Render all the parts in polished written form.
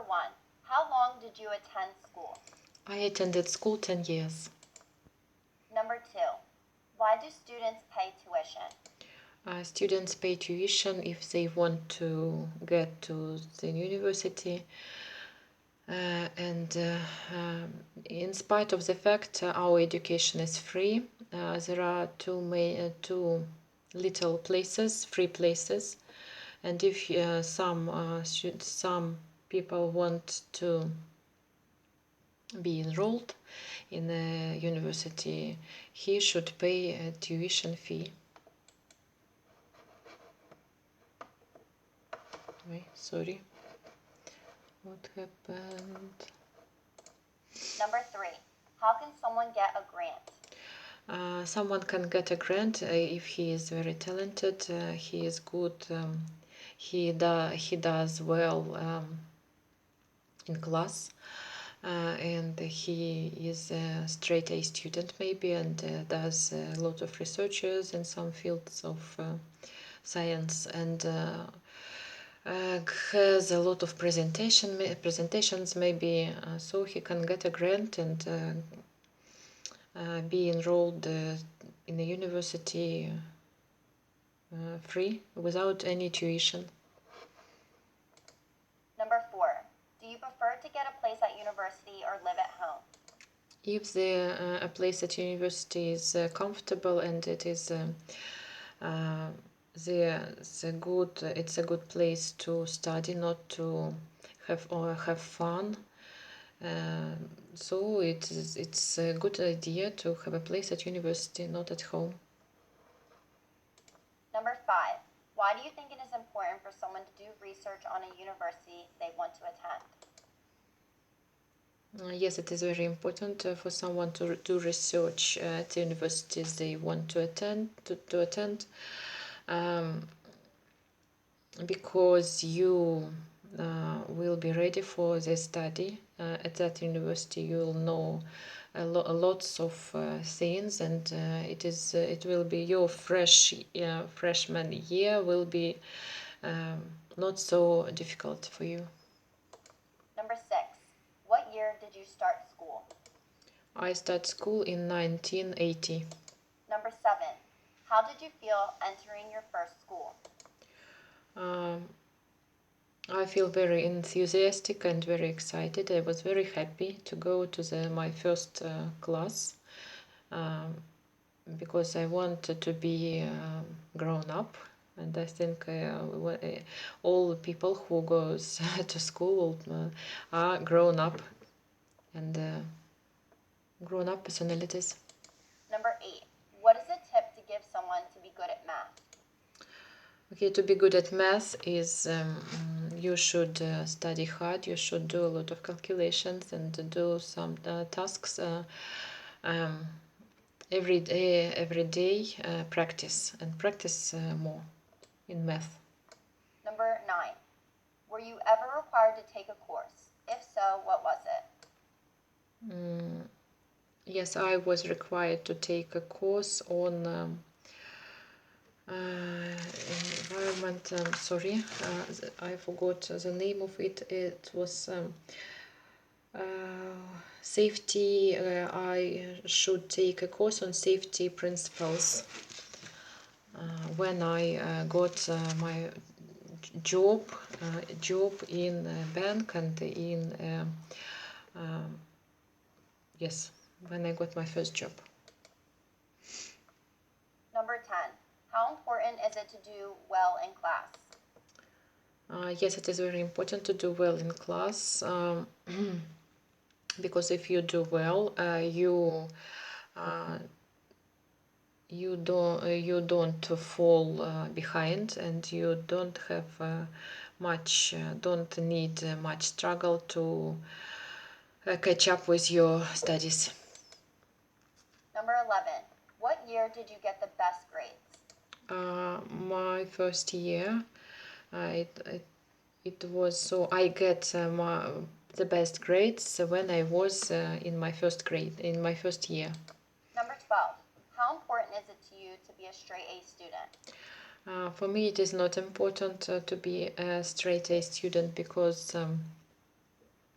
1. How long did you attend school? I attended school 10 years. Number 2. Why do students pay tuition? Students pay tuition if they want to get to the university. In spite of the fact our education is free, there are two little places, free places, and if some people want to be enrolled in a university, he should pay a tuition fee. Wait, sorry. What happened? Number 3. How can someone get a grant? Someone can get a grant if he is very talented, he is good, he does well in class, and he is a straight A student maybe, and does a lot of researches in some fields of science, and has a lot of presentations maybe, so he can get a grant and be enrolled in a university free, without any tuition. Number 4. Do you prefer to get a place at university or live at home? If a place at university is comfortable and it is it's a good place to study, not to have fun. So it's a good idea to have a place at university, not at home. Number 5. Why do you think it is important for someone to do research on a university they want to attend? Yes, it is very important for someone to do research at the universities they want to attend, because you will be ready for the study at that university. You will know lots of things, and it will be your freshman year will be not so difficult for you. Number 6. What year did you start school? I started school in 1980. Number 7. How did you feel entering your first school? I feel very enthusiastic and very excited. I was very happy to go to my first class, because I wanted to be grown up, and I think all people who goes to school are grown up, and grown up personalities. Number 8. What is a tip to give someone to be good at math? Okay, to be good at math is you should study hard, you should do a lot of calculations and do some tasks every day, practice more in math. Number 9. Were you ever required to take a course? If so, what was it? Yes, I was required to take a course on environment. Sorry, I forgot the name of it. It was safety. I should take a course on safety principles when I got my job in a bank and in yes, when I got my first job. Number 10. How important is it to do well in class? Yes, it is very important to do well in class, because if you do well, you don't fall behind, and you don't don't need much struggle to catch up with your studies. Number 11. What year did you get the best grades? My first year, it was so I get the best grades when I was in my first year. Number 12. How important is it to you to be a straight A student? For me, it is not important to be a straight A student, because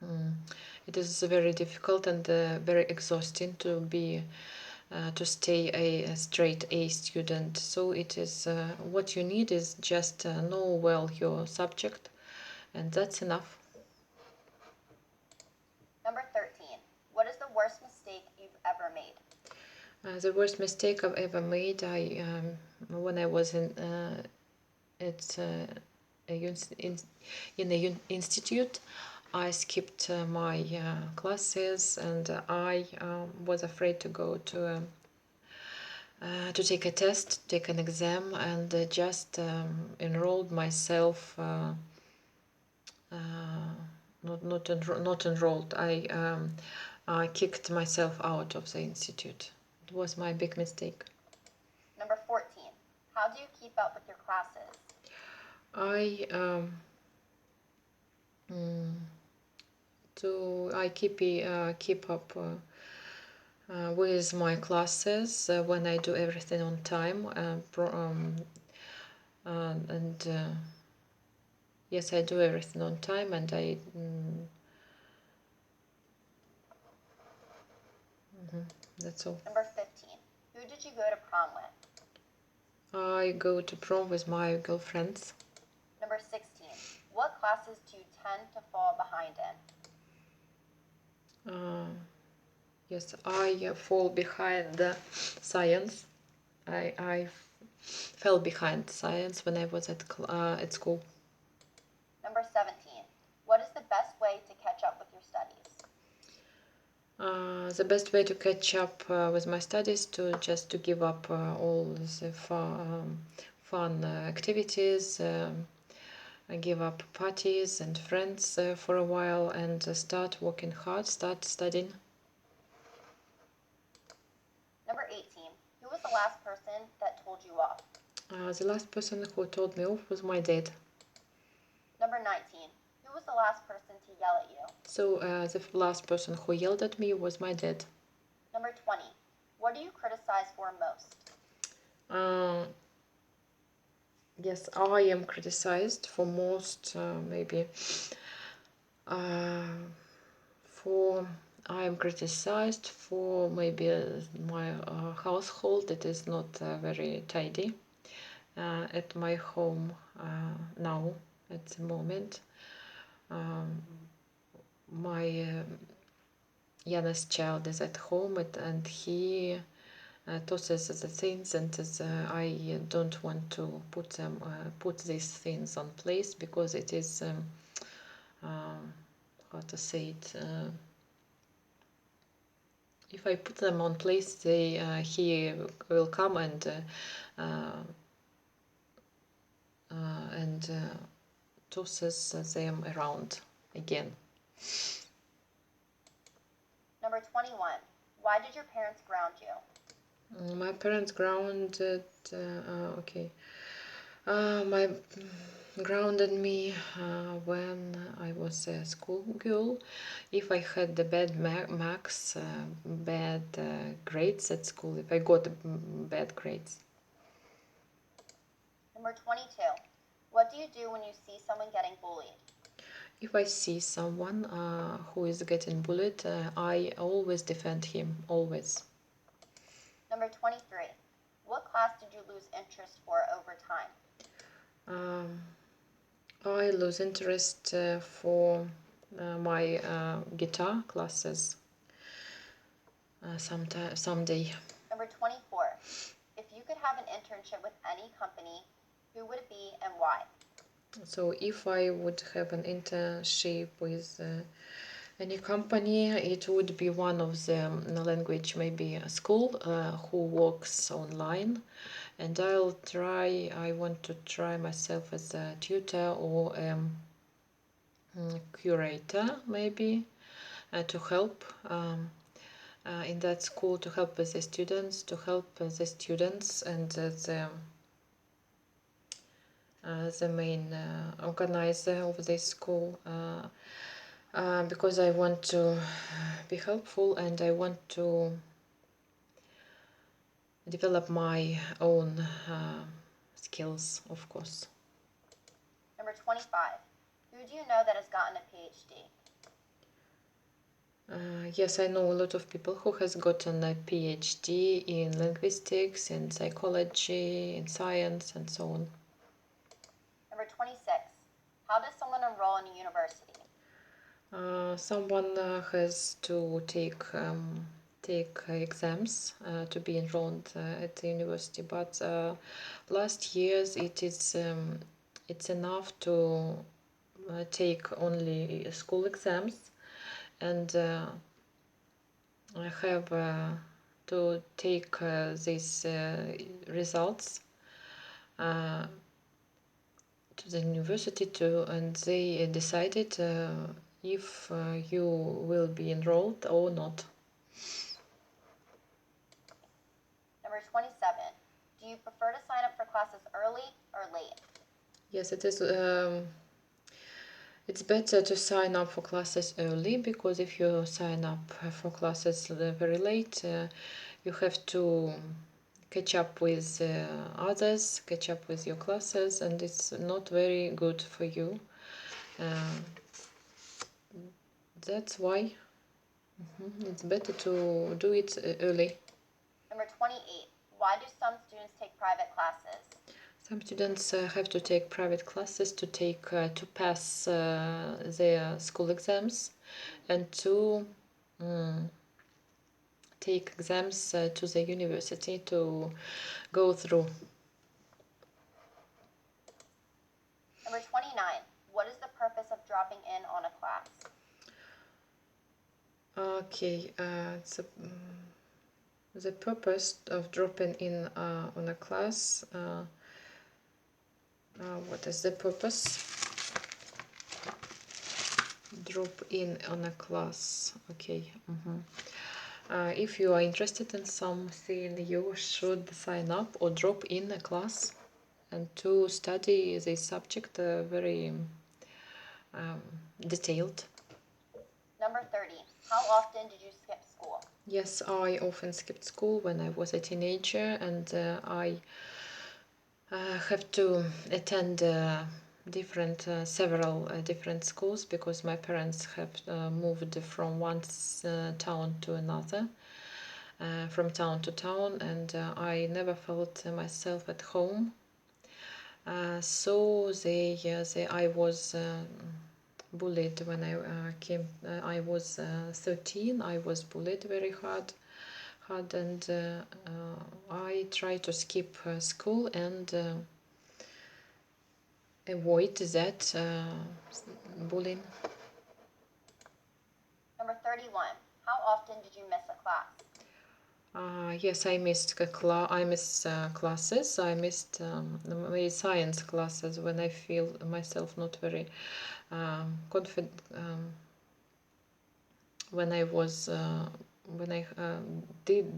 It is very difficult and very exhausting to be to stay a straight A student. So it is what you need is just know well your subject, and that's enough. Number 13. What is the worst mistake you've ever made? The worst mistake I've ever made, when I was in a institute, I skipped my classes, and I was afraid to go to take a test, take an exam, and just enrolled myself. Not enrolled. I kicked myself out of the institute. It was my big mistake. Number 14. How do you keep up with your classes? I keep up with my classes when I do everything on time, and yes, I do everything on time, and that's all. Number 15. Who did you go to prom with? I go to prom with my girlfriends. Number 16. What classes do you tend to fall behind in? Yes, I fall behind science. I fell behind science when I was at school. Number 17. What is the best way to catch up with your studies? The best way to catch up with my studies to give up all the fun activities. I give up parties and friends for a while and start working hard, start studying. Number 18. Who was the last person that told you off? The last person who told me off was my dad. Number 19. Who was the last person to yell at you? So the last person who yelled at me was my dad. Number 20. What do you criticize for most? Yes, I am criticized for most, maybe. I am criticized for maybe my household. It is not very tidy at my home now at the moment. My youngest child is at home and he tosses the things, and I don't want to put these things on place because it is how to say it. If I put them on place, he will come and tosses them around again. Number 21. Why did your parents ground you? My parents grounded. Okay. My grounded me when I was a schoolgirl. If I had the bad marks, bad grades at school, if I got bad grades. Number 22. What do you do when you see someone getting bullied? If I see someone who is getting bullied, I always defend him, always. Number 23. What class did you lose interest for over time? I lose interest for my guitar classes someday. Number 24. If you could have an internship with any company, who would it be and why? So if I would have an internship with any company, it would be one of the language, maybe a school who works online, and I want to try myself as a tutor or curator, maybe, to help in that school, to help with the students, and the main organizer of this school, because I want to be helpful and I want to develop my own skills, of course. Number 25. Who do you know that has gotten a PhD? Yes, I know a lot of people who has gotten a PhD in linguistics, in psychology, in science, and so on. Number 26. How does someone enroll in a university? Someone has to take exams to be enrolled at the university, but last years it's enough to take only school exams, and I have to take these results to the university too, and they decided if you will be enrolled or not. Number 27. Do you prefer to sign up for classes early or late? Yes, it is. It's better to sign up for classes early, because if you sign up for classes very late, you have to catch up with others, catch up with your classes, and it's not very good for you. That's why it's better to do it early. Number 28. Why do some students take private classes? Some students have to take private classes to pass their school exams, and to take exams to the university to go through. Number 29. What is the purpose of dropping in on a class? Okay, the purpose of dropping in on a class. What is the purpose? Drop in on a class. Okay. If you are interested in something, you should sign up or drop in a class and to study this subject very detailed. Number 30. How often did you skip school? Yes, I often skipped school when I was a teenager, and I have to attend several different schools, because my parents have moved from one town to another, from town to town, and I never felt myself at home. So I was bullied when I came. I was 13. I was bullied very hard, and I tried to skip school and avoid that bullying. Number 31. How often did you miss a class? Yes, I missed classes. I missed my science classes when I feel myself not very confident. When I was when I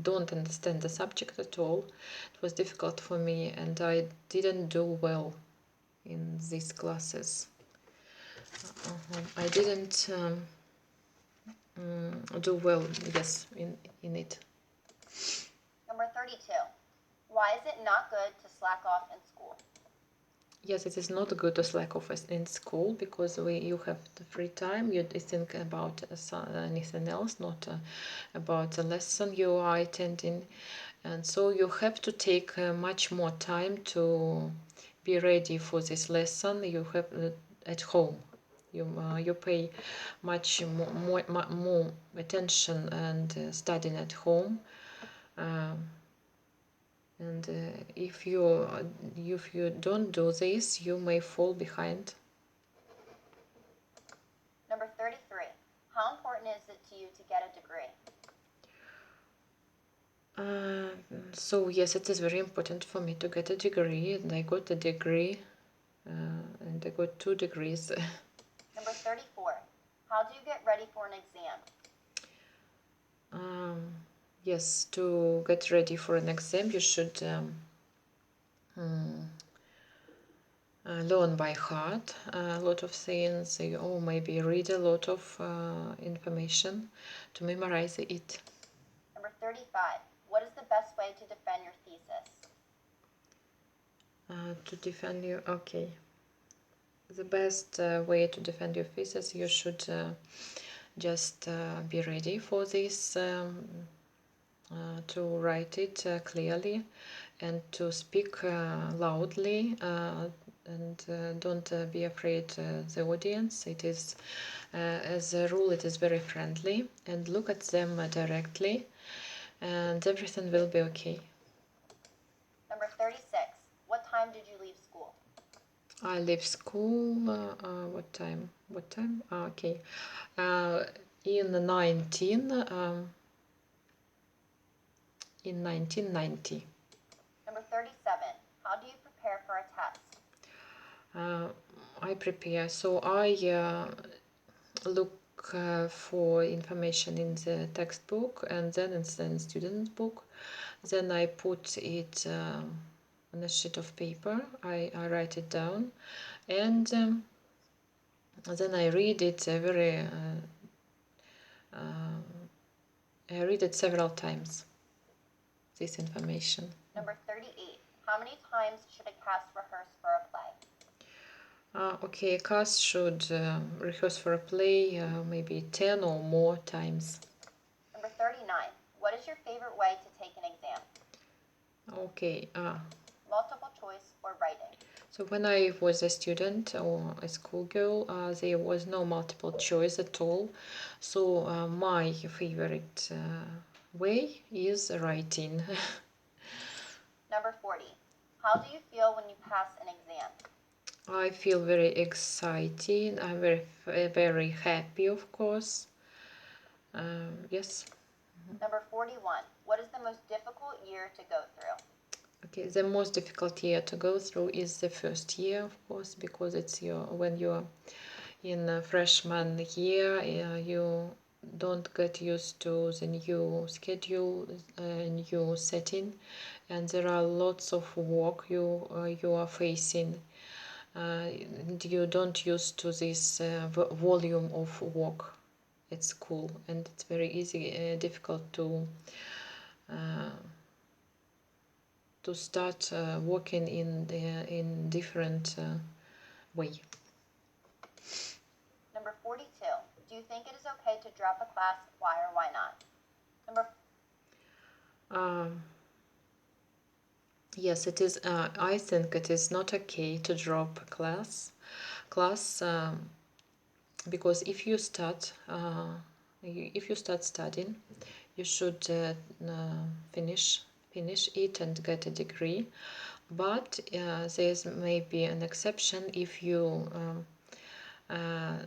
don't understand the subject at all, it was difficult for me, and I didn't do well in these classes. I didn't do well, yes, in it. Number 32. Why is it not good to slack off in school? Yes, it is not good to slack off in school, because you have the free time. You think about anything else, not about the lesson you are attending, and so you have to take much more time to be ready for this lesson. You have at home. You pay much more attention and studying at home. And if you don't do this, you may fall behind. Number 33. How important is it to you to get a degree? So yes, it is very important for me to get a degree, and I got a degree, and I got 2 degrees. Number 34. How do you get ready for an exam? Yes, to get ready for an exam, you should learn by heart a lot of things, or maybe read a lot of information to memorize it. Number 35. What is the best way to defend your thesis? To defend your, okay. The best way to defend your thesis, you should Just be ready for this, to write it clearly and to speak loudly, and don't be afraid the audience. It is, as a rule, it is very friendly, and look at them directly, and everything will be okay. Number 36. What time did you leave school? I leave school, what time? What time? Okay. In 1990. Number 37. How do you prepare for a test? I prepare, so I look for information in the textbook and then in the student book. Then I put it on a sheet of paper. I write it down, and then I read it I read it several times, this information. Number 38. How many times should a cast rehearse for a play? Okay, a cast should rehearse for a play maybe 10 or more times. Number 39. What is your favorite way to take an exam? Okay. Multiple choice or writing? So when I was a student or a schoolgirl, there was no multiple choice at all. So my favorite way is writing. Number 40. How do you feel when you pass an exam? I feel very excited. I'm very happy, of course. Yes. Number 41. What is the most difficult year to go through? Okay, the most difficult year to go through is the first year, of course, because it's when you're in a freshman year, you don't get used to the new schedule, new setting, and there are lots of work you are facing. And you don't used to this volume of work at school, and it's very difficult to start working in different way. Number 42. Do you think it is okay to drop a class? Why or why not? Yes, it is. I think it is not okay to drop a class, because if you start studying, you should finish it and get a degree. But there's maybe an exception if you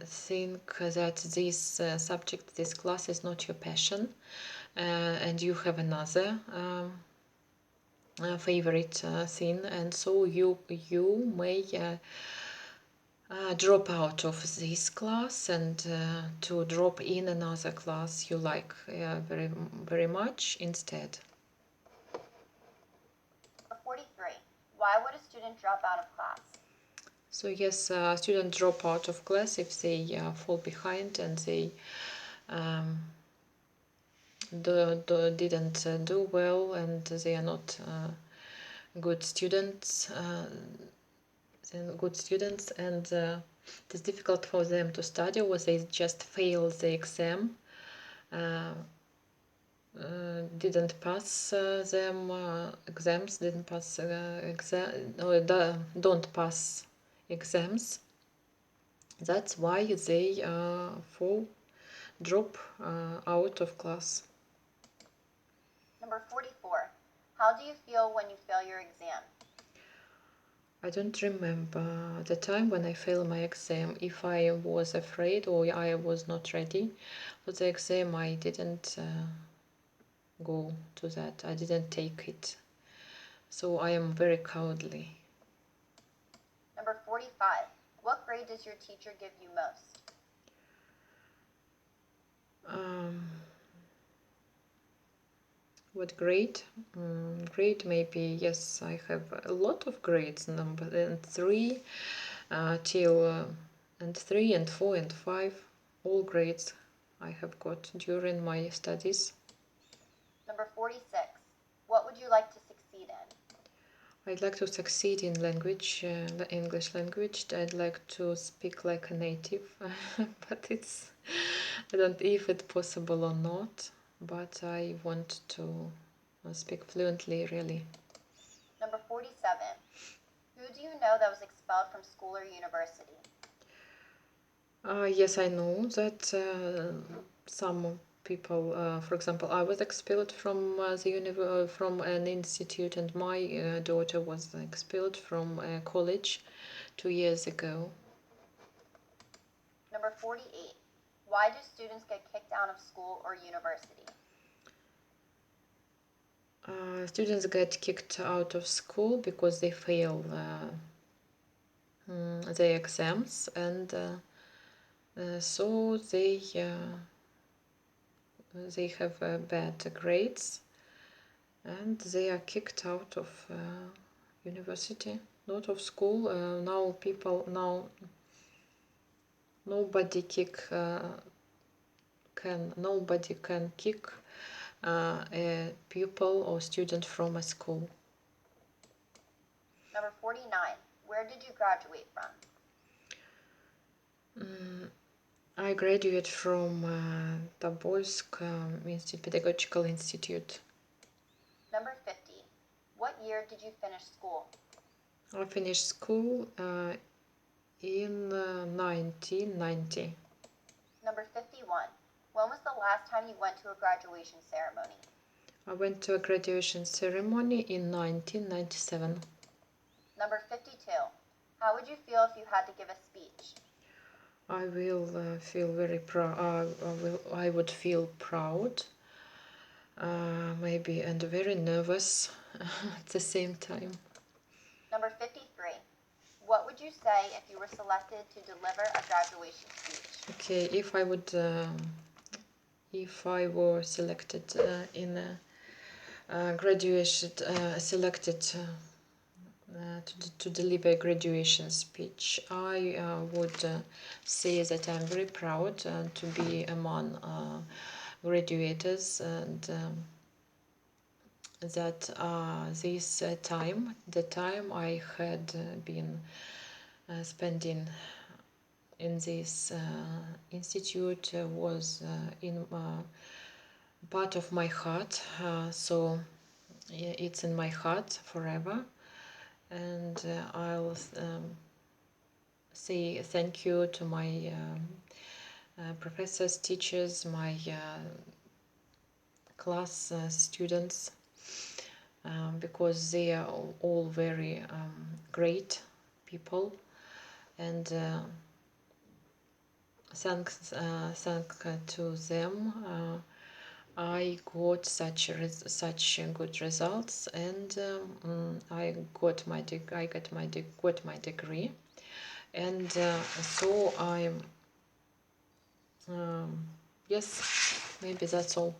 think that this subject, this class is not your passion, and you have another favorite thing, and so you may drop out of this class and to drop in another class you like very much instead. Number 43. Why would a student drop out of class? So yes, students drop out of class if they fall behind and they didn't do well, and they are not good students. And it is difficult for them to study, or they just fail the exam, didn't pass them exams, didn't pass or don't pass exams. That's why they drop out of class. Number 44. How do you feel when you fail your exam? I don't remember the time when I failed my exam. If I was afraid or I was not ready for the exam, I didn't go to that. I didn't take it. So I am very cowardly. Number 45. What grade does your teacher give you most? What grade? Grade maybe, yes, I have a lot of grades, number and 3 till and 3 and 4 and 5, all grades I have got during my studies. Number 46. What would you like to succeed in? I'd like to succeed in language, the English language. I'd like to speak like a native, but I don't know if it's possible or not, but I want to speak fluently, really. Number 47. Who do you know that was expelled from school or university? Yes, I know that some people, for example, I was expelled from from an institute, and my daughter was expelled from college 2 years ago. Number 48. Why do students get kicked out of school or university? Students get kicked out of school because they fail their exams, and so they have bad grades, and they are kicked out of university, not of school. Now nobody can kick a pupil or student from a school. Number 49. Where did you graduate from? I graduated from Tobolsk Pedagogical Institute. Number 50. What year did you finish school? I finished school in 1990. Number 51. When was the last time you went to a graduation ceremony? I went to a graduation ceremony in 1997. Number 52. How would you feel if you had to give a speech? I will feel very proud. I would feel proud, maybe, and very nervous at the same time. Number 53. What would you say if you were selected to deliver a graduation speech? Okay, if I were selected in a graduation, selected to deliver a graduation speech, I would say that I'm very proud to be among graduates, and that this time, the time I had been spending in this institute was in part of my heart, so it's in my heart forever, and I'll say thank you to my professors, teachers, my class students, because they are all very great people, and thanks to them I got such good results, and I got my degree, and so I'm yes, maybe that's all.